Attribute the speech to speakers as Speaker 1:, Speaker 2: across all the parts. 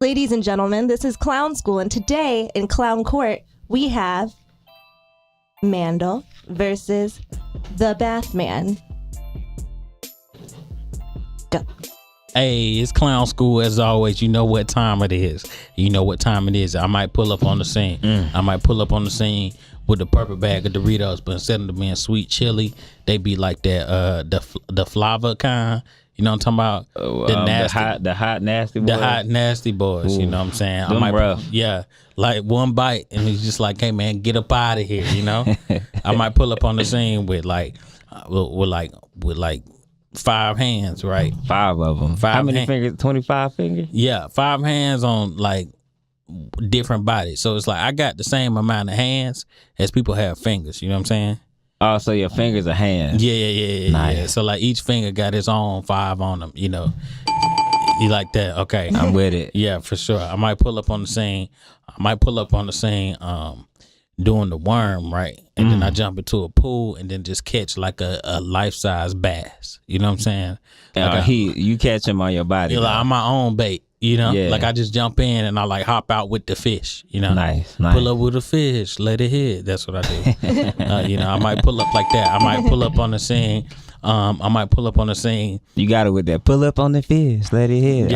Speaker 1: Ladies and gentlemen, this is Clown School, and today in Clown Court, we have Mandel versus the Bathman. Go.
Speaker 2: Hey, it's Clown School as always. You know what time it is. I might pull up on the scene. I might pull up on the scene with a purple bag of Doritos, but instead of them being sweet chili, they be like that the flava kind. You know what I'm talking about?
Speaker 3: The hot nasty boys.
Speaker 2: The hot nasty boys.
Speaker 3: Ooh,
Speaker 2: you know what I'm saying?
Speaker 3: them rough.
Speaker 2: Yeah, like one bite and he's just like, hey man, get up out of here. You know? I might pull up on the scene with like 5 hands, right?
Speaker 3: 5 of them. How many fingers? 25 fingers?
Speaker 2: Yeah, 5 hands on like different bodies. So it's like I got the same amount of hands as people have fingers. You know what I'm saying?
Speaker 3: Oh, so your fingers are hands.
Speaker 2: Yeah.
Speaker 3: Nice.
Speaker 2: Yeah. So like each finger got its own 5 on them. You know, you like that? Okay,
Speaker 3: I'm with it.
Speaker 2: Yeah, for sure. I might pull up on the scene. Doing the worm, right? And then I jump into a pool and then just catch like a life-size bass. You know what I'm saying? Like
Speaker 3: you catch him on your body.
Speaker 2: Like I'm my own bait. You know,
Speaker 3: Yeah.
Speaker 2: like I just jump in and I like hop out with the fish. You know,
Speaker 3: Nice.
Speaker 2: Pull up with a fish, let it hit. That's what I do. I might pull up like that. I might pull up on the scene.
Speaker 3: You got it with that. Pull up on the fish, let it hit.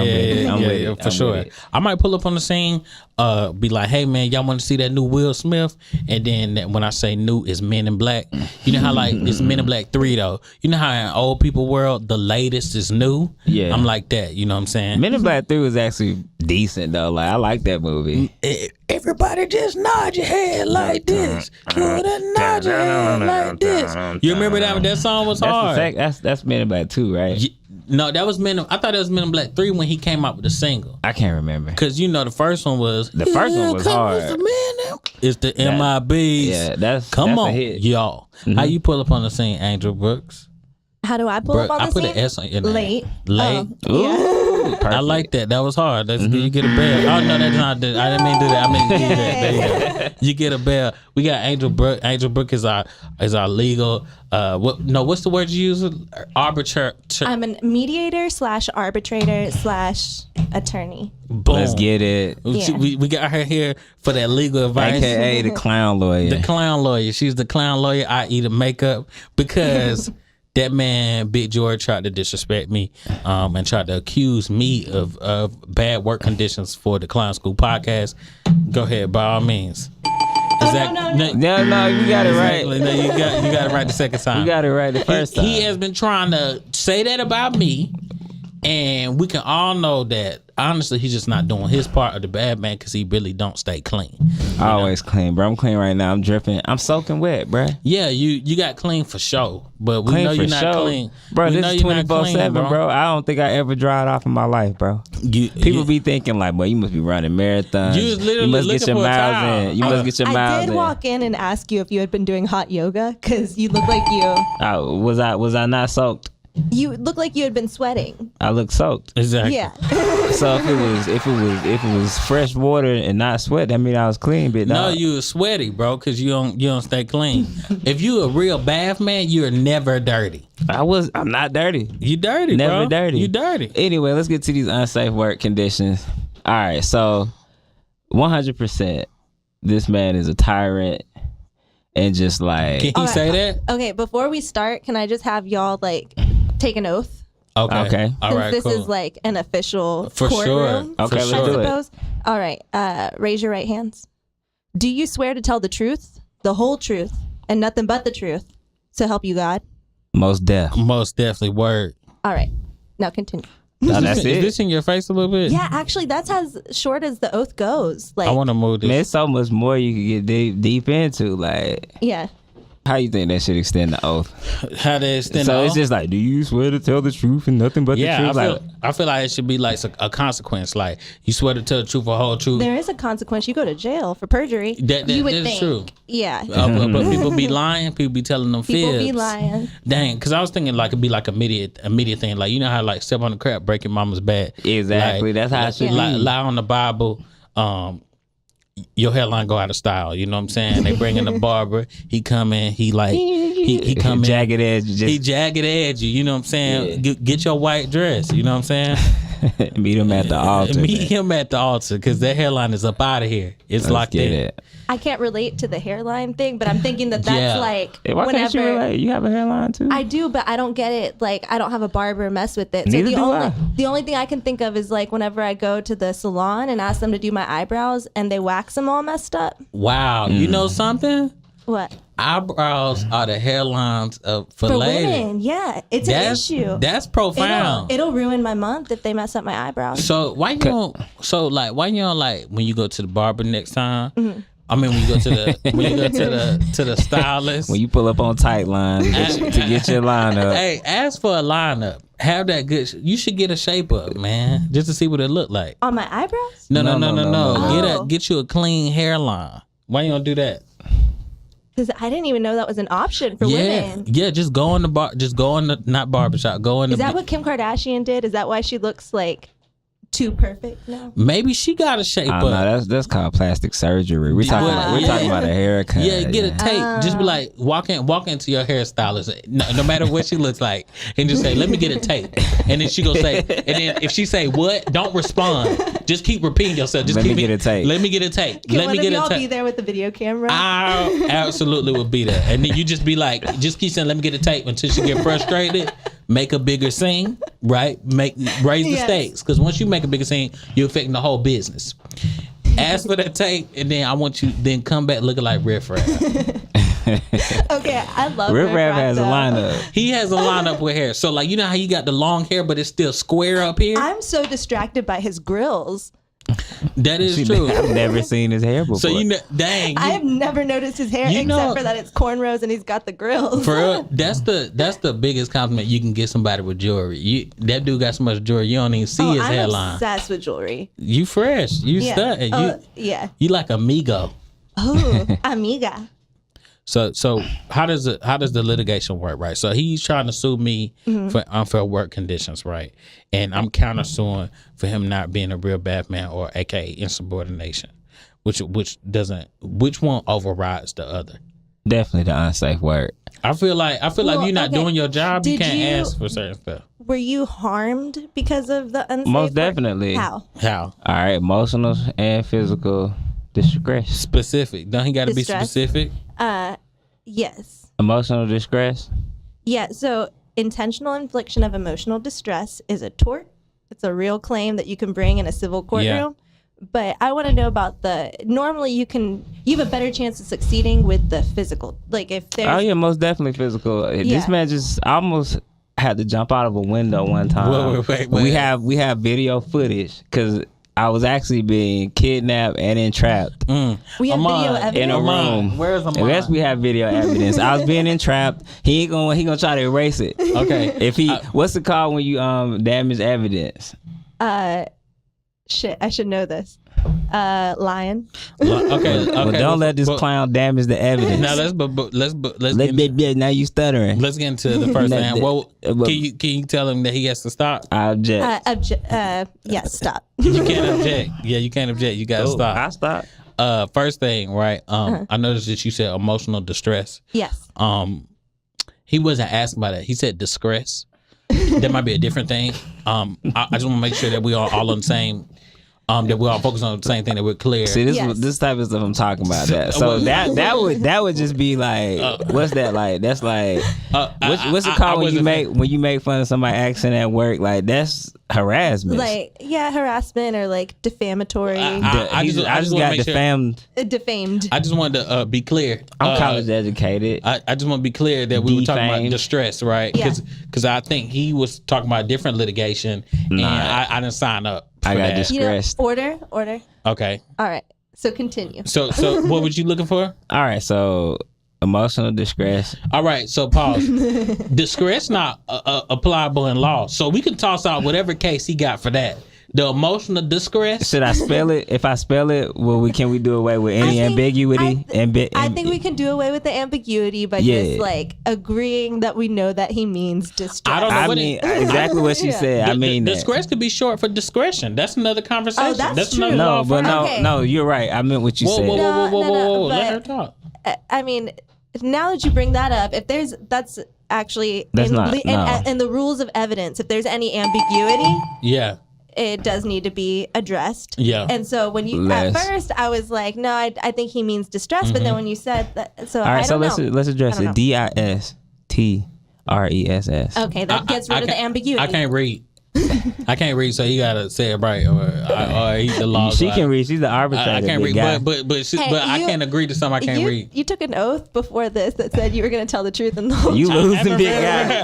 Speaker 3: I'm with it.
Speaker 2: For sure. I might pull up on the scene, be like, hey man, y'all want to see that new Will Smith? And then when I say new, it's Men in Black. You know how like it's Men in Black 3 though. You know how in old people world the latest is new?
Speaker 3: Yeah.
Speaker 2: I'm like that. You know what I'm saying?
Speaker 3: Men in Black 3 was actually decent though. Like I like that movie.
Speaker 2: Everybody just nod your head like this. Nod your head like this. You remember that song was hard.
Speaker 3: That's Men in Black 2, right?
Speaker 2: No, that was I thought that was Men in Black 3 when he came out with the single.
Speaker 3: I can't remember.
Speaker 2: Cause you know the first one was
Speaker 3: hard.
Speaker 2: It's the MIBs.
Speaker 3: Yeah, that's
Speaker 2: Come
Speaker 3: a
Speaker 2: on,
Speaker 3: hit.
Speaker 2: y'all. How you pull up on the scene, Angel Brooks?
Speaker 1: How do I pull up on the
Speaker 2: I put
Speaker 1: scene?
Speaker 2: an S on your name.
Speaker 1: Late.
Speaker 2: Late.
Speaker 1: Yeah.
Speaker 2: I like that. That was hard. That's you get a bell. Oh no, that's not. I didn't mean to do that. I mean to do that. There you go. You get a bell. We got Angel Brooke. Angel Brooke is our legal. What's the word you use? Arbitrator.
Speaker 1: I'm a mediator / arbitrator / attorney.
Speaker 2: Boom.
Speaker 3: Let's get it.
Speaker 1: Yeah.
Speaker 2: We got her here for that legal advice.
Speaker 3: AKA the clown lawyer.
Speaker 2: The clown lawyer. She's the clown lawyer. I eat the makeup because that man, Big George, tried to disrespect me and tried to accuse me of bad work conditions for the Clown School podcast. Go ahead, by all means.
Speaker 1: No.
Speaker 3: No, you got it right.
Speaker 2: No, you got it right the second time.
Speaker 3: You got it right the first time.
Speaker 2: He has been trying to say that about me, and we can all know that honestly he's just not doing his part of the bad man because he really don't stay clean.
Speaker 3: Always clean, bro. I'm clean right now. I'm dripping. I'm soaking wet, bro.
Speaker 2: Yeah, you got clean for sure, but we
Speaker 3: Clean
Speaker 2: know you're
Speaker 3: for
Speaker 2: not
Speaker 3: sure.
Speaker 2: clean.
Speaker 3: Bro,
Speaker 2: We
Speaker 3: this
Speaker 2: know
Speaker 3: is
Speaker 2: you're not
Speaker 3: 24/7,
Speaker 2: clean,
Speaker 3: bro. I don't think I ever dried off in my life, bro. People be thinking like, boy, you must be running marathons.
Speaker 2: You was literally
Speaker 3: must get
Speaker 2: looking
Speaker 3: your
Speaker 2: for a
Speaker 3: miles
Speaker 2: towel.
Speaker 3: in. You must get your miles
Speaker 1: I
Speaker 3: in.
Speaker 1: did walk in and ask you if you had been doing hot yoga because you look like
Speaker 3: Was I not soaked?
Speaker 1: you look like you had been sweating.
Speaker 3: I look soaked.
Speaker 2: Exactly.
Speaker 1: Yeah.
Speaker 3: So if it was fresh water and not sweat, that mean I was clean, bitch.
Speaker 2: No, you was sweaty, bro, because you don't stay clean. If you a real bath man, you're never dirty.
Speaker 3: I'm not dirty.
Speaker 2: You dirty,
Speaker 3: Never
Speaker 2: bro.
Speaker 3: dirty.
Speaker 2: You dirty.
Speaker 3: Anyway, let's get to these unsafe work conditions. All right, so 100%, this man is a tyrant and just like.
Speaker 2: Can he say that?
Speaker 1: Okay, before we start, can I just have y'all like take an oath?
Speaker 2: Okay. All
Speaker 1: Since
Speaker 2: right,
Speaker 1: this
Speaker 2: cool.
Speaker 1: is like an official
Speaker 2: For
Speaker 1: courtroom.
Speaker 2: sure.
Speaker 3: Okay,
Speaker 2: For
Speaker 3: let's
Speaker 2: sure.
Speaker 3: do it.
Speaker 1: Suppose. All right, raise your right hands. Do you swear to tell the truth, the whole truth, and nothing but the truth, so help you God?
Speaker 3: Most deaf.
Speaker 2: Most definitely. Word.
Speaker 1: All right, now continue.
Speaker 3: No, that's
Speaker 2: Is
Speaker 3: it.
Speaker 2: this in your face a little bit?
Speaker 1: Yeah, actually, that's as short as the oath goes. Like,
Speaker 2: I want to move this.
Speaker 3: Man, it's so much more you can get deep into. Like,
Speaker 1: yeah.
Speaker 3: how you think that should extend the oath?
Speaker 2: How they extend
Speaker 3: So
Speaker 2: the
Speaker 3: it's
Speaker 2: oath?
Speaker 3: just like, do you swear to tell the truth and nothing but the
Speaker 2: Yeah,
Speaker 3: truth?
Speaker 2: I feel like it should be like a consequence. Like you swear to tell the truth, or whole truth.
Speaker 1: There is a consequence. You go to jail for perjury.
Speaker 2: That
Speaker 1: you would
Speaker 2: is
Speaker 1: think.
Speaker 2: true.
Speaker 1: Yeah.
Speaker 2: But people be lying. People be telling them fibs.
Speaker 1: People be lying.
Speaker 2: Dang, because I was thinking like it'd be like immediate thing. Like you know how like step on the crap, break your mama's back.
Speaker 3: Exactly.
Speaker 2: Like,
Speaker 3: That's how it should be.
Speaker 2: Lie on the Bible. Your hairline go out of style. You know what I'm saying? They bring in the barber. He come in. He like he come in.
Speaker 3: Jagged edge.
Speaker 2: He jagged edge you. You know what I'm saying?
Speaker 3: Yeah.
Speaker 2: Get your white dress. You know what I'm saying?
Speaker 3: Meet him at the altar.
Speaker 2: Meet him at the altar because that hairline is up out of here. It's locked in.
Speaker 3: It.
Speaker 1: I can't relate to the hairline thing, but I'm thinking that's like
Speaker 3: Hey, why can't you relate? You have a hairline too?
Speaker 1: I do, but I don't get it. Like, I don't have a barber mess with it.
Speaker 3: Neither
Speaker 1: So
Speaker 3: do I.
Speaker 1: the only thing I can think of is like whenever I go to the salon and ask them to do my eyebrows and they wax them all messed up.
Speaker 2: Wow. You know something?
Speaker 1: What?
Speaker 2: Eyebrows are the hairlines for ladies.
Speaker 1: Women, yeah. It's an issue.
Speaker 2: That's profound.
Speaker 1: It'll ruin my month if they mess up my eyebrows.
Speaker 2: So why you don't like when you go to the barber next time?
Speaker 1: Mm-hmm.
Speaker 2: I mean, when you go to the stylist.
Speaker 3: When you pull up on tight line to get your line up.
Speaker 2: Hey, ask for a lineup. Have that good. You should get a shape up, man, just to see what it look like.
Speaker 1: On my eyebrows?
Speaker 2: No.
Speaker 1: Oh.
Speaker 2: Get you a clean hairline. Why you don't do that?
Speaker 1: Because I didn't even know that was an option for women.
Speaker 2: Yeah, just go in the bar. Just go in the not barbershop. Go in the.
Speaker 1: Is that what Kim Kardashian did? Is that why she looks like too perfect now?
Speaker 2: Maybe she got a shape up.
Speaker 3: No, that's called plastic surgery. We're talking about a haircut.
Speaker 2: Yeah, get a tape. Just be like, walk into your hairstylist, no matter what she looks like, and just say, "Let me get a tape." And then she gonna say, and then if she say what, don't respond. Just keep repeating yourself. Just
Speaker 3: let me get a tape.
Speaker 2: Let me get a tape.
Speaker 1: Can
Speaker 2: Let
Speaker 1: one
Speaker 2: me get
Speaker 1: of
Speaker 2: a
Speaker 1: y'all
Speaker 2: tape.
Speaker 1: be there with the video camera?
Speaker 2: I absolutely would be there. And then you just be like, just keep saying, "Let me get a tape," until she get frustrated. Make a bigger scene, right? Raise the stakes, because once you make a bigger scene, you're affecting the whole business. Ask for that tape, and then I want you then come back looking like Riff Raff.
Speaker 1: Okay, I love
Speaker 3: Riff Raff has a
Speaker 1: though.
Speaker 3: lineup.
Speaker 2: He has a lineup with hair. So like, you know how you got the long hair, but it's still square up here.
Speaker 1: I'm so distracted by his grills.
Speaker 2: That is true.
Speaker 3: I've never seen his hair before.
Speaker 2: So you know, dang.
Speaker 1: I have never noticed his hair except for that it's cornrows and he's got the grills.
Speaker 2: For real, that's the biggest compliment you can get somebody with jewelry. That dude got so much jewelry you don't even see his
Speaker 1: I'm
Speaker 2: hairline.
Speaker 1: obsessed with jewelry.
Speaker 2: You fresh. You
Speaker 1: Yeah.
Speaker 2: stunting. You like amigo.
Speaker 1: Oh, amiga.
Speaker 2: So how does the litigation work, right? So he's trying to sue me for unfair work conditions, right? And I'm countersuing for him not being a real bad man, or aka insubordination, which one overrides the other?
Speaker 3: Definitely the unsafe word.
Speaker 2: I feel like you're not doing your job. You can't ask for certain stuff.
Speaker 1: Were you harmed because of the unsafe
Speaker 3: Most
Speaker 1: work?
Speaker 3: definitely.
Speaker 1: How?
Speaker 2: How?
Speaker 3: All right, emotional and physical distress.
Speaker 2: Specific. Don't he got to be
Speaker 1: Distress?
Speaker 2: specific?
Speaker 1: Yes.
Speaker 3: Emotional distress.
Speaker 1: Yeah, so intentional infliction of emotional distress is a tort. It's a real claim that you can bring in a civil courtroom. But I want to know about normally you have a better chance of succeeding with the physical. Like if there's
Speaker 3: Oh yeah, most definitely physical. This man just almost had to jump out of a window one time.
Speaker 2: Wait.
Speaker 3: We have video footage because I was actually being kidnapped and entrapped
Speaker 1: we have video evidence.
Speaker 3: in a room.
Speaker 2: Where's Amon?
Speaker 3: Yes, we have video evidence. I was being entrapped. He gonna try to erase it.
Speaker 2: Okay.
Speaker 3: If he what's it called when you damage evidence?
Speaker 1: Shit, I should know this. Lion.
Speaker 2: Okay.
Speaker 3: Well, don't let this clown damage the evidence.
Speaker 2: Now
Speaker 3: Now you stuttering.
Speaker 2: let's get into the first
Speaker 3: Let
Speaker 2: thing. Well,
Speaker 3: the-
Speaker 2: can you tell him that he has to stop?
Speaker 3: I object.
Speaker 1: Yes, stop.
Speaker 2: You can't object. Yeah, you can't object. You gotta
Speaker 3: I
Speaker 2: stop.
Speaker 3: stop.
Speaker 2: First thing, right? I noticed that you said emotional distress.
Speaker 1: Yes.
Speaker 2: He wasn't asking about that. He said distress. That might be a different thing. I just want to make sure that we are all on the same. That we all focus on the same thing, that we're clear.
Speaker 3: See,
Speaker 1: Yes.
Speaker 3: this type of stuff I'm talking about. So that would just be like, what's that like? That's like, what's it called when you make fun of somebody's accent at work? Like that's harassment.
Speaker 1: Like harassment or like defamatory.
Speaker 2: I just
Speaker 3: got
Speaker 2: make
Speaker 3: defamed.
Speaker 1: Defamed.
Speaker 2: I just wanted to be clear.
Speaker 3: I'm college educated.
Speaker 2: I just want to be clear that we were talking about
Speaker 3: Defamed.
Speaker 2: distress, right?
Speaker 1: Yeah.
Speaker 2: Because I think he was talking about different litigation, and I didn't sign up.
Speaker 3: I got
Speaker 2: that.
Speaker 3: distressed.
Speaker 1: Order.
Speaker 2: Okay.
Speaker 1: All right. So continue.
Speaker 2: So what was you looking for?
Speaker 3: All right, so emotional distress.
Speaker 2: All right. So pause. Distress not applicable in law, so we can toss out whatever case he got for that. The emotional distress.
Speaker 3: Should I spell it? If I spell it, can we do away with any ambiguity?
Speaker 1: I think we can do away with the ambiguity by just like agreeing that we know that he means distress.
Speaker 2: I don't know
Speaker 3: I
Speaker 2: what
Speaker 3: mean exactly what she said. I mean that.
Speaker 2: Distress could be short for discretion. That's another conversation.
Speaker 1: Oh, that's
Speaker 2: another
Speaker 1: true.
Speaker 2: law
Speaker 3: No, but
Speaker 2: firm.
Speaker 1: Okay.
Speaker 3: no, you're right. I meant what you said.
Speaker 2: Whoa. Let her
Speaker 1: but-
Speaker 2: talk.
Speaker 1: I mean, now that you bring that up, if that's actually
Speaker 3: That's
Speaker 1: in,
Speaker 3: not- no.
Speaker 1: in the rules of evidence, if there's any ambiguity,
Speaker 2: Yeah.
Speaker 1: it does need to be addressed.
Speaker 2: Yeah.
Speaker 1: And so when you at first I was like, no, I think he means distress, but then when you said that, so
Speaker 3: all right,
Speaker 1: I don't
Speaker 3: so let's address it. DISTRESS.
Speaker 1: Okay, that gets rid of the ambiguity.
Speaker 2: I can't read. I can't read, so you gotta say it right, or the law.
Speaker 3: She can read. She's the arbitrator.
Speaker 2: I can't read, but I can't agree to something I can't read.
Speaker 1: You took an oath before this that said you were going to tell the truth and the whole
Speaker 3: You
Speaker 1: truth.
Speaker 3: losing, big guy.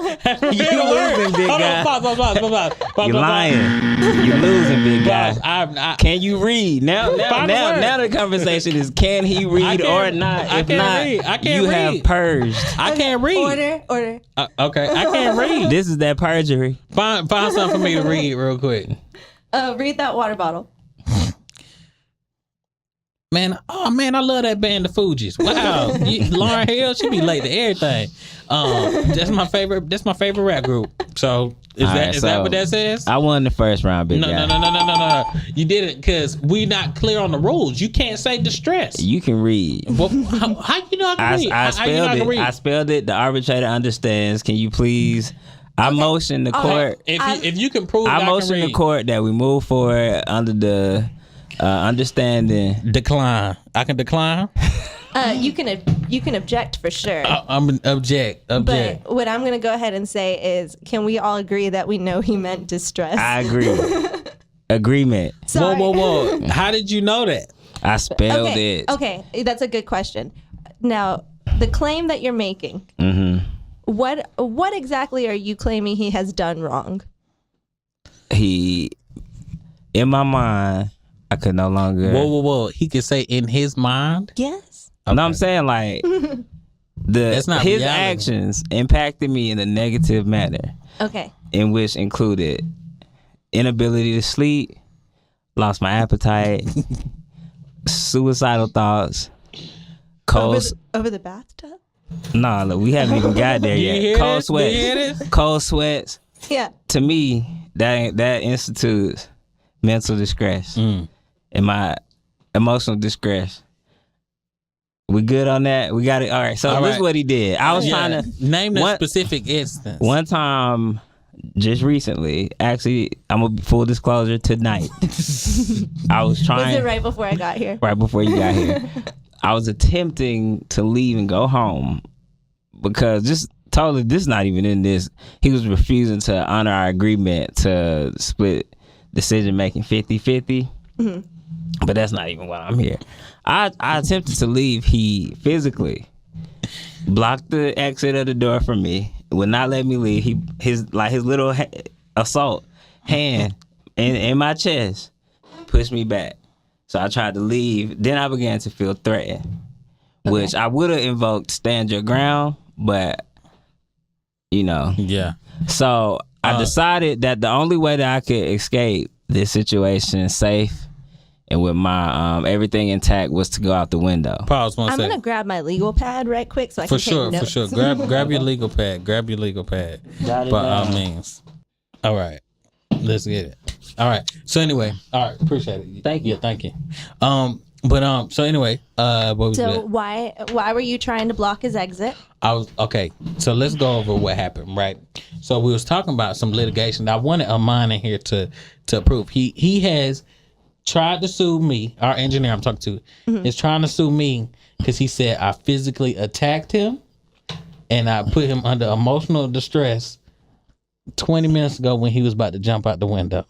Speaker 3: You losing, big guy. You lying. You losing, big guy. Can you read? Now the conversation is can he read or not? If not, you have purged.
Speaker 2: I can't read.
Speaker 1: Order.
Speaker 2: Okay, I can't read.
Speaker 3: This is that perjury.
Speaker 2: Find something for me to read real quick.
Speaker 1: Read that water bottle.
Speaker 2: Man, I love that band, the Fugees. Wow, Lauryn Hill, she be late to everything. That's my favorite rap group. So is that what that says?
Speaker 3: I won the first round, big guy.
Speaker 2: No. You did it because we not clear on the rules. You can't say distress.
Speaker 3: You can read.
Speaker 2: Well, how you know I can read?
Speaker 3: I spelled it. I spelled it. The arbitrator understands. Can you please? I motion the court.
Speaker 2: If you can prove,
Speaker 3: I motion the court that we move forward under the understanding.
Speaker 2: Decline. I can decline.
Speaker 1: You can object for sure.
Speaker 2: I'm object.
Speaker 1: But what I'm going to go ahead and say is, can we all agree that we know he meant distress?
Speaker 3: I agree. Agreement.
Speaker 1: Sorry.
Speaker 2: Whoa. How did you know that?
Speaker 3: I spelled it.
Speaker 1: Okay, that's a good question. Now, the claim that you're making.
Speaker 3: Mm-hmm.
Speaker 1: What exactly are you claiming he has done wrong?
Speaker 3: He, in my mind, I could no longer.
Speaker 2: Whoa. He could say in his mind?
Speaker 1: Yes.
Speaker 3: Okay. No, I'm saying like his reality. Actions impacted me in a negative manner.
Speaker 1: Okay.
Speaker 3: In which included inability to sleep, lost my appetite, suicidal thoughts, cold
Speaker 1: over the bathtub.
Speaker 3: Nah, look, we haven't even got there yet. Cold sweats. Cold sweats.
Speaker 1: Yeah.
Speaker 3: To me, that institutes mental distress and my emotional distress. We good on that? We got it. All right. So this is what he did. I was trying to
Speaker 2: name a specific instance.
Speaker 3: One time, just recently, actually, I'm gonna be full disclosure tonight. I was trying.
Speaker 1: Was it right before I got here?
Speaker 3: Right before you got here. I was attempting to leave and go home because this is not even in this. He was refusing to honor our agreement to split decision making 50-50. Mm-hmm. But that's not even why I'm here. I attempted to leave. He physically blocked the exit of the door from me, would not let me leave. His little assault hand in my chest pushed me back. So I tried to leave. Then I began to feel threatened, which I would have invoked stand your ground, but
Speaker 2: Yeah.
Speaker 3: So I decided that the only way that I could escape this situation safe and with my everything intact was to go out the window.
Speaker 2: Pause 1 second.
Speaker 1: I'm gonna grab my legal pad right quick so I can take notes.
Speaker 2: For sure. Grab your legal pad. Grab your legal pad. By all means. All right. Let's get it. All right. So anyway, all right. Appreciate it.
Speaker 3: Thank you.
Speaker 2: Yeah, thank you. So anyway, what was
Speaker 1: so why were you trying to block his exit?
Speaker 2: Okay. So let's go over what happened, right? So we was talking about some litigation. I wanted Amon in here to prove he has tried to sue me. Our engineer I'm talking to is trying to sue me because he said I physically attacked him and I put him under emotional distress 20 minutes ago when he was about to jump out the window.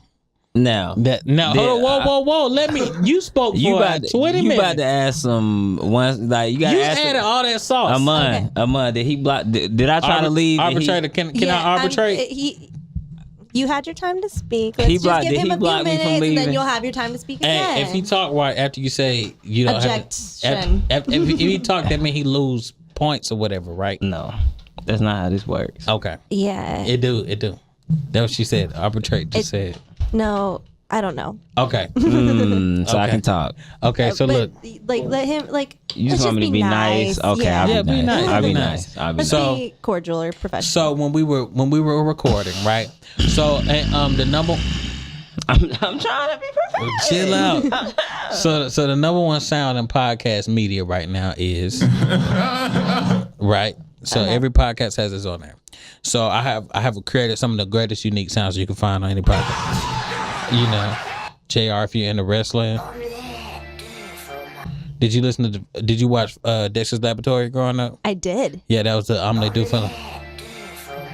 Speaker 3: Now,
Speaker 2: whoa! Let me. You spoke for 20 minutes.
Speaker 3: You about to ask some ones like you got.
Speaker 2: You added all that sauce.
Speaker 3: Amon, did he block? Did I try to leave?
Speaker 2: Arbitrator, can I arbitrate?
Speaker 1: You had your time to speak. Let's just give him a few minutes, and then you'll have your time to speak again.
Speaker 2: If he talk right after you say you don't
Speaker 1: objection.
Speaker 2: If he talk, that mean he lose points or whatever, right?
Speaker 3: No, that's not how this works.
Speaker 2: Okay.
Speaker 1: Yeah.
Speaker 2: It do. That's what she said. Arbitrate just said.
Speaker 1: No, I don't know.
Speaker 2: Okay.
Speaker 3: So I can talk.
Speaker 2: Okay, so look.
Speaker 1: Like, let him, like,
Speaker 3: you just want me to be nice? Okay,
Speaker 1: yeah.
Speaker 3: I'll be nice. I'll be nice.
Speaker 1: Let's be cordial or professional.
Speaker 2: So when we were recording, right? So the number...
Speaker 3: I'm trying to be professional.
Speaker 2: Chill out. So the number one sound in podcast media right now is... right? So every podcast has its own there. So I have created some of the greatest unique sounds you can find on any podcast. You know, JR, if you're into wrestling. Did you watch Dexter's Laboratory growing up?
Speaker 1: I did.
Speaker 2: Yeah, that was the Omelette du Fromage.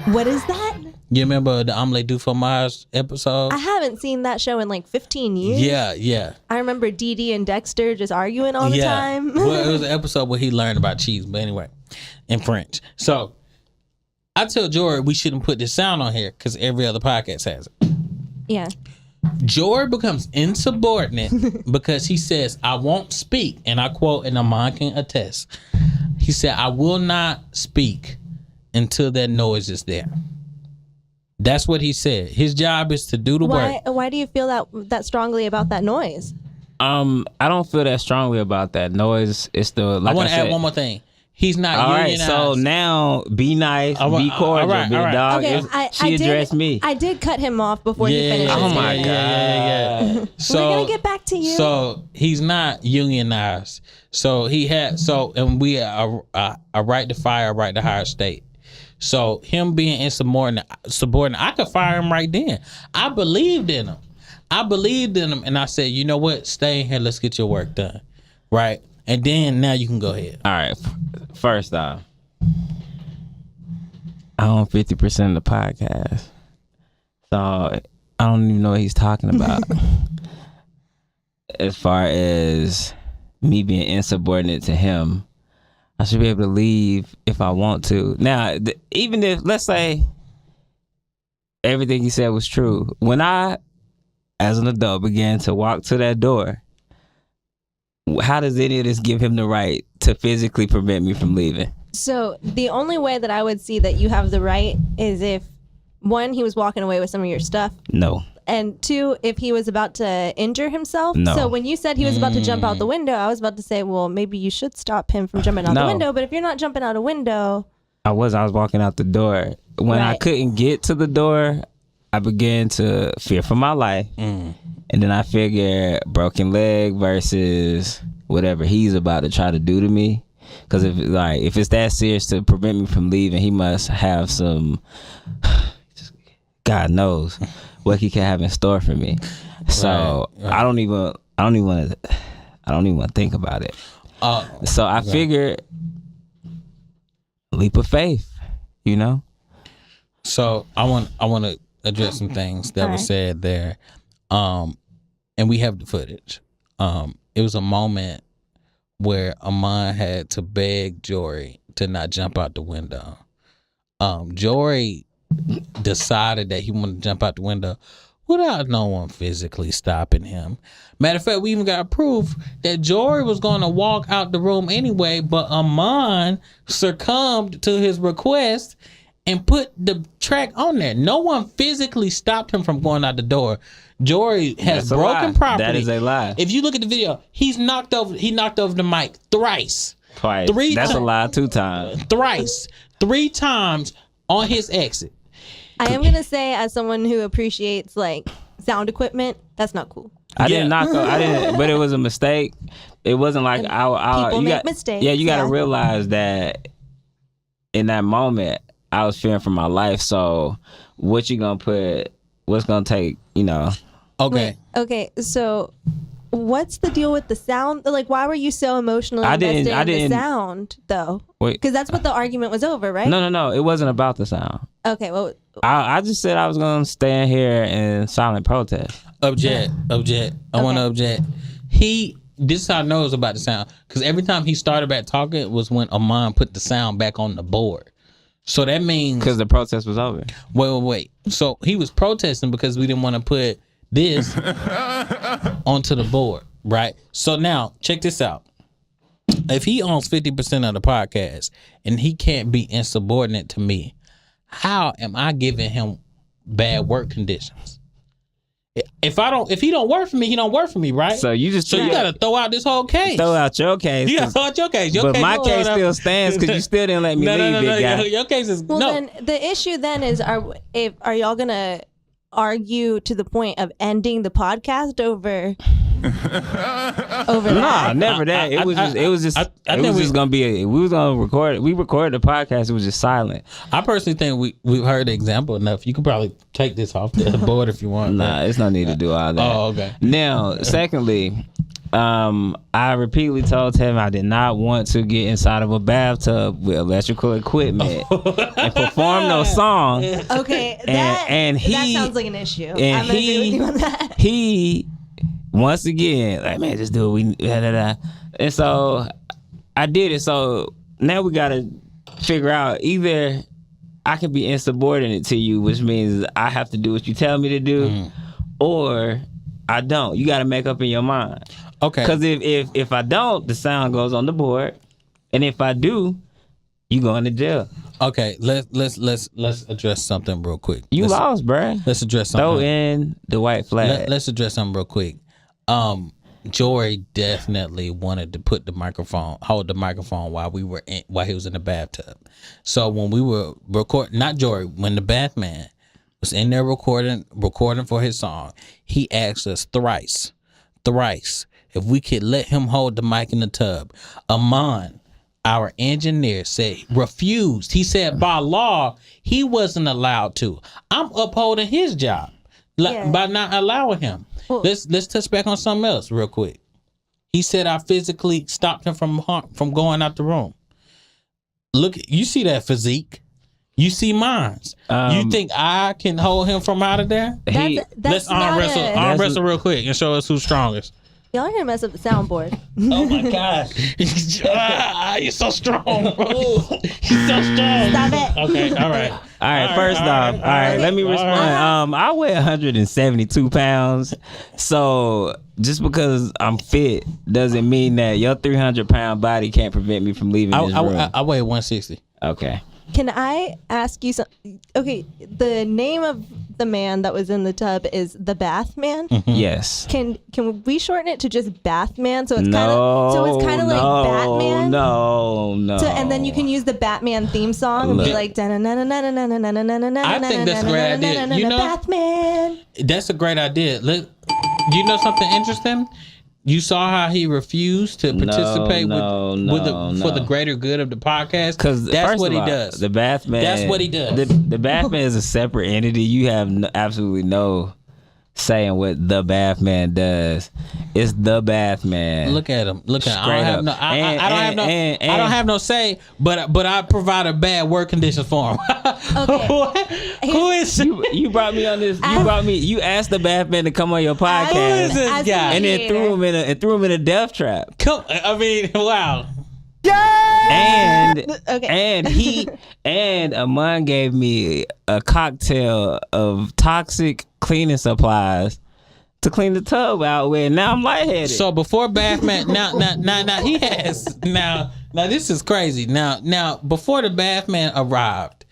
Speaker 1: What is that?
Speaker 2: You remember the Omelette du Fromage episode?
Speaker 1: I haven't seen that show in like 15 years.
Speaker 2: Yeah.
Speaker 1: I remember Dee Dee and Dexter just arguing all the time.
Speaker 2: Well, it was an episode where he learned about cheese, but anyway, in French. So I tell Jory we shouldn't put this sound on here because every other podcast has it.
Speaker 1: Yeah.
Speaker 2: Jory becomes insubordinate because he says, I won't speak. And I quote, and Amon can attest. He said, I will not speak until that noise is there. That's what he said. His job is to do the work.
Speaker 1: Why do you feel that strongly about that noise?
Speaker 3: I don't feel that strongly about that noise. It's the like
Speaker 2: I want to add one more thing. He's not unionized.
Speaker 3: All right, so now be nice, be cordial, big dog.
Speaker 1: Okay,
Speaker 3: She addressed me.
Speaker 1: I did cut him off before he finished.
Speaker 3: Oh my God.
Speaker 2: Yeah. So,
Speaker 1: we're gonna get back to you.
Speaker 2: So he's not unionized. So he had and we are a right to fire, a right to hire state. So him being insubordinate, I could fire him right then. I believed in him. And I said, you know what? Stay in here. Let's get your work done. Right. And then now you can go ahead.
Speaker 3: All right. First off, I own 50% of the podcast. So I don't even know what he's talking about. As far as me being insubordinate to him, I should be able to leave if I want to. Now, even if, let's say, everything he said was true. When I, as an adult, began to walk to that door, how does any of this give him the right to physically prevent me from leaving?
Speaker 1: So the only way that I would see that you have the right is if, one, he was walking away with some of your stuff.
Speaker 3: No.
Speaker 1: And two, if he was about to injure himself.
Speaker 3: No.
Speaker 1: So when you said he was about to jump out the window, I was about to say, well, maybe you should stop him from jumping out the window. But if you're not jumping out a window.
Speaker 3: I was walking out the door. When I couldn't get to the door, I began to fear for my life. And then I figured broken leg versus whatever he's about to try to do to me. Because if it's that serious to prevent me from leaving, he must have some, God knows what he can have in store for me. So right. I don't even want to think about it. So I figured leap of faith, you know.
Speaker 2: So I want to address some things that were said there. And we have the footage. It was a moment where Amon had to beg Jory to not jump out the window. Jory decided that he wanted to jump out the window without no one physically stopping him. Matter of fact, we even got proof that Jory was going to walk out the room anyway, but Amon succumbed to his request and put the track on there. No one physically stopped him from going out the door. Jory has broken property.
Speaker 3: That is a lie.
Speaker 2: If you look at the video, he knocked over the mic thrice.
Speaker 3: Twice. That's a lie 2 times.
Speaker 2: Thrice. 3 times on his exit.
Speaker 1: I am gonna say, as someone who appreciates like sound equipment, that's not cool.
Speaker 3: I didn't knock over. I didn't, but it was a mistake. It wasn't like
Speaker 1: people make mistakes.
Speaker 3: Yeah, you got to realize that in that moment, I was fearing for my life. So, what you gonna put? What's gonna take? You know.
Speaker 2: Okay.
Speaker 1: Wait, okay. So, what's the deal with the sound? Like, why were you so emotionally invested in the sound, though? Because that's what the argument was over, right?
Speaker 3: No. It wasn't about the sound.
Speaker 1: Okay. Well,
Speaker 3: I just said I was gonna stand here in silent protest.
Speaker 2: Object. I want to object. This is how I know it was about the sound, because every time he started back talking was when Amon put the sound back on the board. So that means
Speaker 3: because the protest was over.
Speaker 2: Wait. So he was protesting because we didn't want to put this onto the board, right? So now check this out. If he owns 50% of the podcast and he can't be insubordinate to me, how am I giving him bad work conditions? If he don't work for me, he don't work for me, right?
Speaker 3: So you
Speaker 2: gotta throw out this whole case.
Speaker 3: Throw out your case.
Speaker 2: You gotta throw out your case.
Speaker 3: But my case still stands because you still didn't let me leave, big guy.
Speaker 2: Your case is
Speaker 1: well. Then the issue then is, are y'all gonna argue to the point of ending the podcast over
Speaker 3: Nah,
Speaker 1: that?
Speaker 3: never that. It was just gonna be. We was gonna record. We recorded the podcast. It was just silent.
Speaker 2: I personally think we've heard the example enough. You could probably take this off the board if you want.
Speaker 3: Nah, it's no need to do all that.
Speaker 2: Oh, okay.
Speaker 3: Now, secondly, I repeatedly told him I did not want to get inside of a bathtub with electrical equipment and perform no song.
Speaker 1: Okay,
Speaker 3: and he,
Speaker 1: that sounds like an issue.
Speaker 3: And
Speaker 1: I'm gonna agree with you on that.
Speaker 3: He once again, like, man, just do it. And so I did it. So now we gotta figure out, either I can be insubordinate to you, which means I have to do what you tell me to do, or I don't. You got to make up in your mind.
Speaker 2: Okay.
Speaker 3: Because if I don't, the sound goes on the board, and if I do, you going to jail.
Speaker 2: Okay, let's address something real quick.
Speaker 3: Let's lost, bruh.
Speaker 2: Let's address something.
Speaker 3: Throw in the white flag.
Speaker 2: Let's address something real quick. Jory definitely wanted to hold the microphone while he was in the bathtub. So when we were recording, not Jory, when the Batman was in there recording for his song, he asked us thrice if we could let him hold the mic in the tub. Amon, our engineer, refused. He said by law he wasn't allowed to. I'm upholding his job by not allowing him. Well, let's touch back on something else real quick. He said I physically stopped him from going out the room. Look, you see that physique? You see mine. You think I can hold him from out of there? Let's arm wrestle real quick and show us who's strongest.
Speaker 1: Y'all are gonna mess up the soundboard.
Speaker 2: Oh my gosh. You're so strong, bro. You're so strong.
Speaker 1: Stop it.
Speaker 2: Okay, all right.
Speaker 3: All right, first off, let me respond. I weigh 172 pounds. So just because I'm fit doesn't mean that your 300-pound body can't prevent me from leaving this room.
Speaker 2: I weigh 160.
Speaker 3: Okay.
Speaker 1: Can I ask you something? Okay, the name of the man that was in the tub is the Bath Man.
Speaker 3: Mm-hmm. Yes.
Speaker 1: Can we shorten it to just Bath Man? So it's kind of like Batman.
Speaker 3: No.
Speaker 1: So, and then you can use the Batman theme song and be like, I
Speaker 2: think that's a great idea. You know,
Speaker 1: Batman.
Speaker 2: That's a great idea. Look, you know something interesting? You saw how he refused to participate for the greater good of the podcast. Because that's what he does.
Speaker 3: The Bathman.
Speaker 2: That's what he does.
Speaker 3: The Bathman is a separate entity. You have absolutely no say in what the Bathman does. It's the Bathman.
Speaker 2: Look at him. Look at him. I don't have no say, but I provide a bad work conditions for him.
Speaker 1: Okay.
Speaker 2: Who is
Speaker 3: you brought me on this? You asked the Bathman to come on your podcast.
Speaker 2: Who is this guy?
Speaker 3: And then threw him in a death trap.
Speaker 2: Wow.
Speaker 3: And Amon gave me a cocktail of toxic cleaning supplies to clean the tub out with. Now I'm lightheaded.
Speaker 2: So before Bathman, now he has now this is crazy. Now before the Bathman arrived,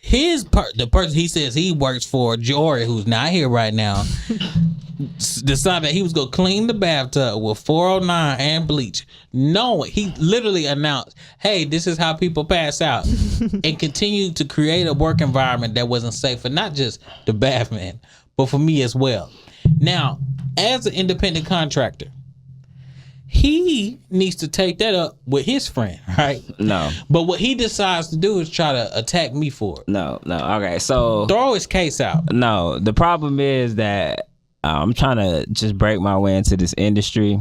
Speaker 2: the person he says he works for, Jory, who's not here right now, decided that he was gonna clean the bathtub with 409 and bleach. No, he literally announced, "Hey, this is how people pass out," and continued to create a work environment that wasn't safe for not just the Bathman, but for me as well. Now, as an independent contractor, he needs to take that up with his friend, right?
Speaker 3: No.
Speaker 2: But what he decides to do is try to attack me for it.
Speaker 3: No. Okay, so
Speaker 2: throw his case out.
Speaker 3: No, the problem is that I'm trying to just break my way into this industry,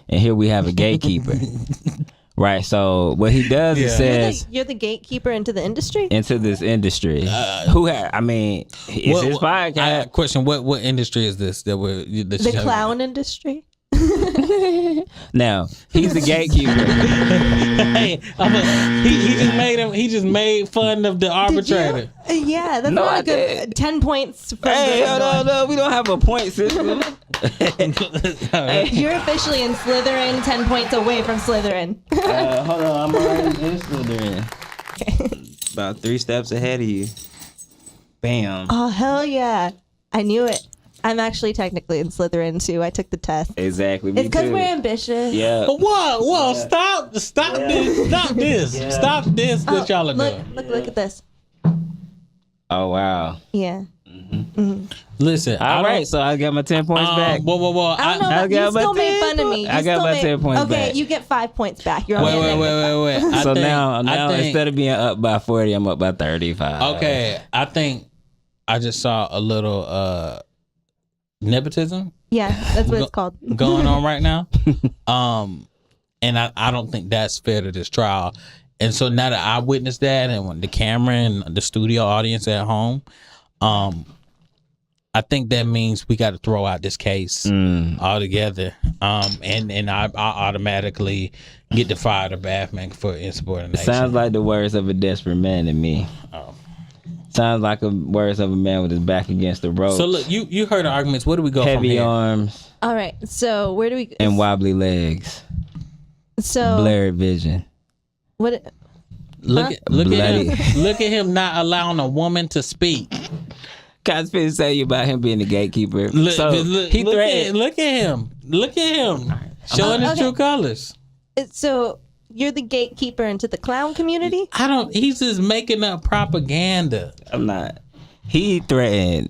Speaker 3: and here we have a gatekeeper. Right, so what he does is says
Speaker 1: you're the gatekeeper into the industry.
Speaker 3: Into this industry, his podcast.
Speaker 2: Question: What industry is this?
Speaker 1: The clown industry.
Speaker 3: Now he's the gatekeeper.
Speaker 2: Hey, he just made fun of the arbitrator.
Speaker 1: Yeah, that's not a good 10 points.
Speaker 3: No, we don't have a point system.
Speaker 1: You're officially in Slytherin, 10 points away from Slytherin.
Speaker 3: Hold on, I'm already in Slytherin. About 3 steps ahead of you. Bam.
Speaker 1: Oh, hell yeah. I knew it. I'm actually technically in Slytherin too. I took the test.
Speaker 3: Exactly.
Speaker 1: It's because we're ambitious.
Speaker 3: Yeah.
Speaker 2: Whoa! Yeah. Stop this! Yeah. Stop this! What y'all are doing?
Speaker 1: Look at this.
Speaker 3: Oh wow.
Speaker 1: Yeah.
Speaker 2: Listen,
Speaker 3: All right, so I got my 10 points back.
Speaker 2: Whoa.
Speaker 1: I don't know.
Speaker 3: I
Speaker 1: But you
Speaker 3: got my
Speaker 1: still made
Speaker 3: 10
Speaker 1: fun of me. You
Speaker 3: I got
Speaker 1: still
Speaker 3: my
Speaker 1: made-
Speaker 3: 10 points
Speaker 1: okay,
Speaker 3: back.
Speaker 1: you get 5 points back. You're
Speaker 2: Wait.
Speaker 3: So now instead of being up by 40, I'm up by 35.
Speaker 2: Okay, I think I just saw a little nepotism
Speaker 1: Yeah, that's what it's called.
Speaker 2: going on right now. And I don't think that's fair to this trial. And so now that I witnessed that, and when the camera and the studio audience at home, I think that means we got to throw out this case altogether. And I automatically get to fire the Bathman for insubordination.
Speaker 3: Sounds like the words of a desperate man to me. Sounds like the words of a man with his back against the rope.
Speaker 2: So look, you heard the arguments. Where do we go from
Speaker 3: Heavy
Speaker 2: here?
Speaker 3: arms
Speaker 1: All right, so where do we?
Speaker 3: and wobbly legs.
Speaker 1: So
Speaker 3: Blurred vision.
Speaker 1: what?
Speaker 2: Look at
Speaker 3: Bloody.
Speaker 2: him. Look at him not allowing a woman to speak.
Speaker 3: I was finna tell you about him being the gatekeeper.
Speaker 2: Look,
Speaker 3: So he threatened.
Speaker 2: Look at him. Look at him. Showing his
Speaker 1: Okay.
Speaker 2: true colors.
Speaker 1: So you're the gatekeeper into the clown community?
Speaker 2: He's just making up propaganda.
Speaker 3: I'm not. He threatened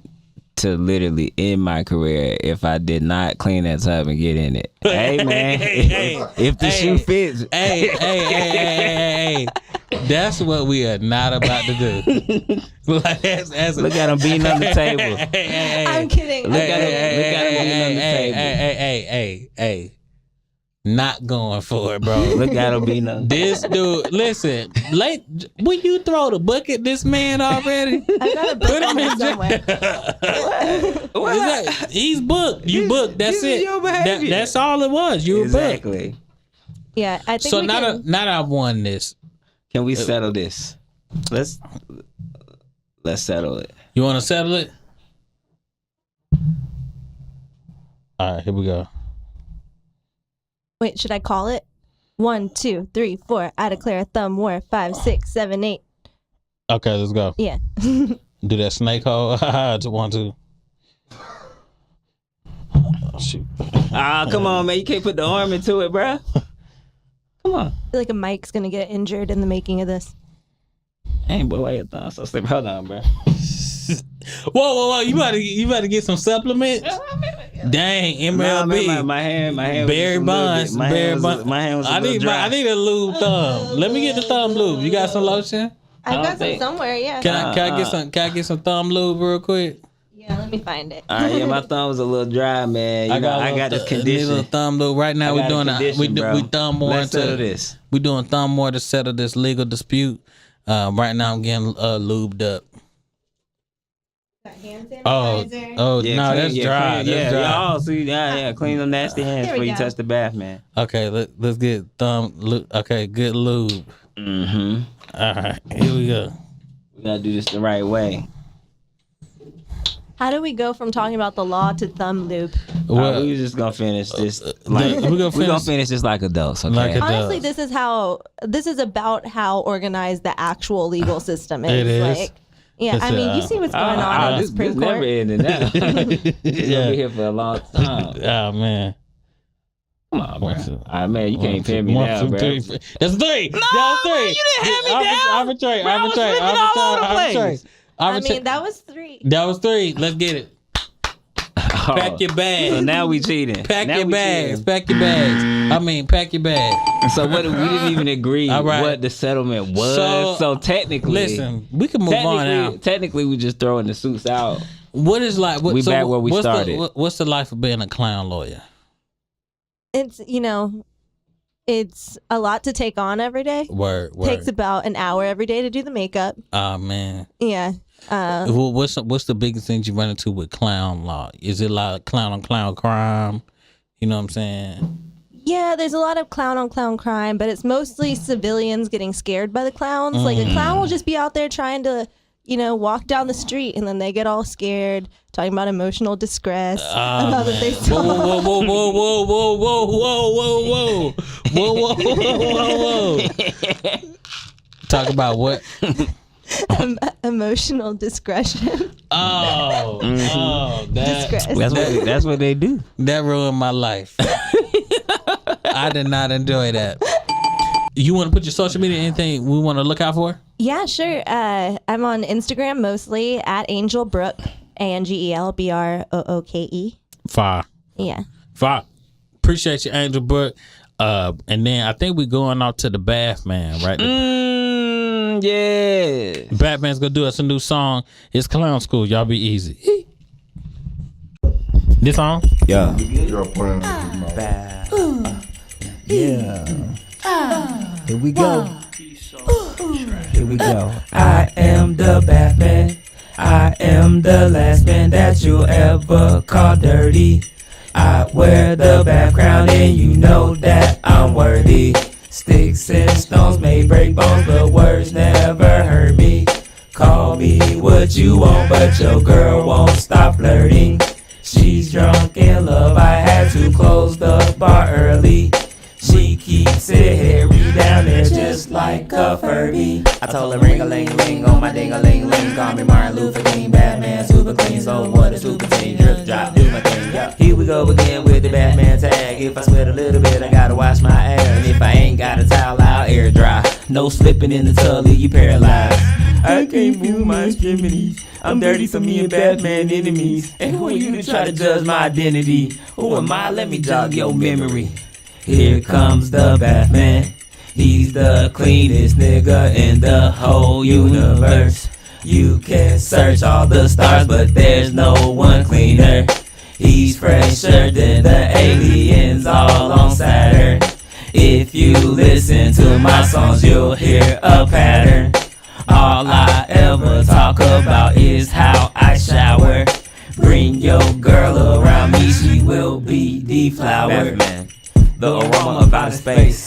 Speaker 3: to literally end my career if I did not clean that tub and get in it. Hey man, if the shoe fits.
Speaker 2: Hey. That's what we are not about to do. Like,
Speaker 3: Look at him beating on the table.
Speaker 1: I'm kidding.
Speaker 3: Look at him beating on the table.
Speaker 2: Hey. Not going for it, bro.
Speaker 3: Look at him beating on.
Speaker 2: This dude, listen, will you throw the book at this man already?
Speaker 1: I got a book
Speaker 2: Put him
Speaker 1: on
Speaker 2: in
Speaker 1: me somewhere.
Speaker 2: He's booked. You booked. That's
Speaker 3: This is
Speaker 2: it.
Speaker 3: your behavior.
Speaker 2: That's all it was. You were booked.
Speaker 3: Exactly.
Speaker 1: Yeah, I think
Speaker 2: So
Speaker 1: we
Speaker 2: now
Speaker 1: can.
Speaker 2: that I've won this,
Speaker 3: Can we settle this? Let's settle it.
Speaker 2: you want to settle it? All right, here we go.
Speaker 1: Wait, should I call it? 1, 2, 3, 4. I declare a thumb war. 5, 6, 7, 8.
Speaker 2: Okay, let's go.
Speaker 1: Yeah.
Speaker 2: Do that snake hole. Just 1, 2. Oh, shoot.
Speaker 3: Ah, come on, man. You can't put the arm into it, bruh. Come on.
Speaker 1: I feel like a mic's gonna get injured in the making of this.
Speaker 3: Hey, boy, why your thumb so stiff? Hold on, bruh.
Speaker 2: Whoa! You about to get some supplements? Dang, MLB.
Speaker 3: Nah, my hand was
Speaker 2: Barry
Speaker 3: just a little
Speaker 2: Bonds.
Speaker 3: bit- My hand was a little dry.
Speaker 2: I need a lube thumb. Let me get the thumb lube. You got some lotion?
Speaker 1: I've got some
Speaker 3: think-
Speaker 1: somewhere, yeah.
Speaker 2: Can I get some thumb lube real quick?
Speaker 1: Yeah, let me find it.
Speaker 3: All right, yeah, my thumb was a little dry, man. I got this
Speaker 2: Little
Speaker 3: condition.
Speaker 2: thumb lube. Right now we're doing we thumb war
Speaker 3: Let's settle this.
Speaker 2: We doing thumb war to settle this legal dispute. Right now I'm getting lubed up.
Speaker 1: Hand
Speaker 2: Oh,
Speaker 1: sanitizer.
Speaker 2: no, that's
Speaker 3: clean-
Speaker 2: dry.
Speaker 3: Clean,
Speaker 2: That's dry.
Speaker 3: Oh, see, clean them nasty hands
Speaker 1: Here we
Speaker 3: before you
Speaker 1: go.
Speaker 3: touch the bath, man.
Speaker 2: Okay, let's get thumb. Okay, good lube.
Speaker 3: Mm-hmm.
Speaker 2: All right, here we go.
Speaker 3: We gotta do this the right way.
Speaker 1: How do we go from talking about the law to thumb lube?
Speaker 2: Well,
Speaker 3: we just gonna finish this. Like
Speaker 2: we gonna
Speaker 3: we gonna finish this like adults, okay?
Speaker 2: Like
Speaker 1: Honestly,
Speaker 2: does.
Speaker 1: this is about how organized the actual legal system is.
Speaker 2: It is.
Speaker 1: Like, yeah, I
Speaker 2: It's,
Speaker 1: mean, you see what's going on in the
Speaker 3: this
Speaker 1: Supreme
Speaker 3: never
Speaker 1: Court.
Speaker 3: ended now. We're
Speaker 2: Yeah.
Speaker 3: here for a long time.
Speaker 2: Oh man.
Speaker 3: Come on, bro. All right, man, you can't pin me down, bro.
Speaker 2: That's 3. That's 3.
Speaker 3: man, you didn't have me down.
Speaker 2: Arbitrate.
Speaker 3: Bro, I was flipping all over the place.
Speaker 1: I mean, that was 3.
Speaker 2: That was 3. Let's get it. Pack your bags.
Speaker 3: So now we cheating.
Speaker 2: Pack
Speaker 3: Now
Speaker 2: your
Speaker 3: we
Speaker 2: bags.
Speaker 3: cheating.
Speaker 2: Pack your bags. I mean, pack your bags.
Speaker 3: So what? We didn't even agree
Speaker 2: All right.
Speaker 3: what the settlement was. So technically,
Speaker 2: Listen, we can move on now.
Speaker 3: Technically, we just throwing the suits out.
Speaker 2: What is like?
Speaker 3: We back where we started.
Speaker 2: What's the life of being a clown lawyer?
Speaker 1: It's, it's a lot to take on every day.
Speaker 2: Word.
Speaker 1: Takes about an hour every day to do the makeup.
Speaker 2: Oh man.
Speaker 1: Yeah.
Speaker 2: What's the biggest things you run into with clown law? Is it like clown on clown crime? You know what I'm saying?
Speaker 1: Yeah, there's a lot of clown on clown crime, but it's mostly civilians getting scared by the clowns. Like a clown will just be out there trying to, walk down the street, and then they get all scared, talking about emotional distress, about that they saw.
Speaker 2: Whoa. Talk about what?
Speaker 1: Emotional discretion.
Speaker 2: That
Speaker 1: Disgrace.
Speaker 3: That's what they do.
Speaker 2: that ruined my life. I did not enjoy that. You want to put your social media, anything we want to look out for?
Speaker 1: Yeah, sure. I'm on Instagram mostly at Angel Brooke. ANGEL BROOKE.
Speaker 2: Fire.
Speaker 1: Yeah.
Speaker 2: Fire. Appreciate you, Angel Brooke. And then I think we going out to the Batman, right?
Speaker 3: Yeah.
Speaker 2: Batman's gonna do us a new song. It's Clown School. Y'all be easy. This song?
Speaker 3: Yeah.
Speaker 4: You're putting
Speaker 5: Yeah. Here we go. Here we go. I am the Batman. I am the last man that you'll ever call dirty. I wear the bat crown and you know that I'm worthy. Sticks and stones may break bones, but words never hurt me. Call me what you want, but your girl won't stop flirting. She's drunk in love, I had to close the bar early. She keeps it hairy down there just like a Furby. I told her ring-a-ling-ling on my ding-a-ling-ling. Call me Martin Luther King, Batman, super clean. So what a super team, drip drop, do my thing, yeah. Here we go again with the Batman tag. If I sweat a little bit, I gotta wash my ass. And if I ain't got a towel, I'll air dry. No slipping in the tub, leave you paralyzed. I can't move my extremities. I'm dirty, so me and Batman enemies. And who are you to try to judge my identity? Who am I? Let me jog your memory. Here comes the Batman. He's the cleanest nigga in the whole universe. You can search all the stars, but there's no one cleaner. He's fresher than the aliens all on Saturn. If you listen to my songs, you'll hear a pattern. All I ever talk about is how I shower. Bring your girl around me, she will be deflowered. Batman, the aroma of outer space.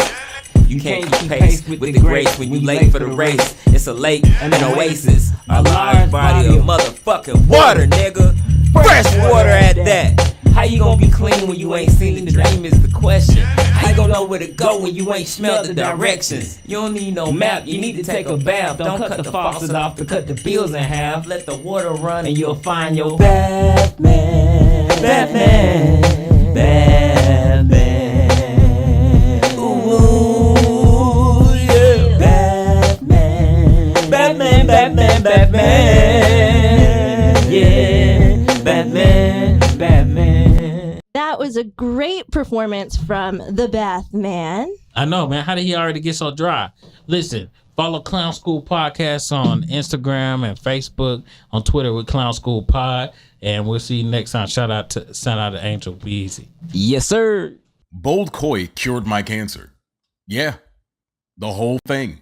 Speaker 5: You can't keep pace with the grace when you late for the race. It's a lake, an oasis, a large body of motherfucking water, nigga. Fresh water at that. How you gonna be clean when you ain't seen the dream is the question. How you gonna know where to go when you ain't smelled the directions? You don't need no map, you need to take a bath. Don't cut the faucet off to cut the bills in half. Let the water run and you'll find your Batman, Batman, Batman. Ooh, yeah. Batman, Batman, Batman, Batman. Yeah, Batman, Batman.
Speaker 1: That was a great performance from the Batman.
Speaker 2: I know, man. How did he already get so dry? Listen, follow Clown School Podcast on Instagram and Facebook, on Twitter with Clown School Pod, and we'll see you next time. Shout out to Angel. Be easy.
Speaker 3: Yes, sir.
Speaker 4: Bold Koi cured my cancer. Yeah, the whole thing.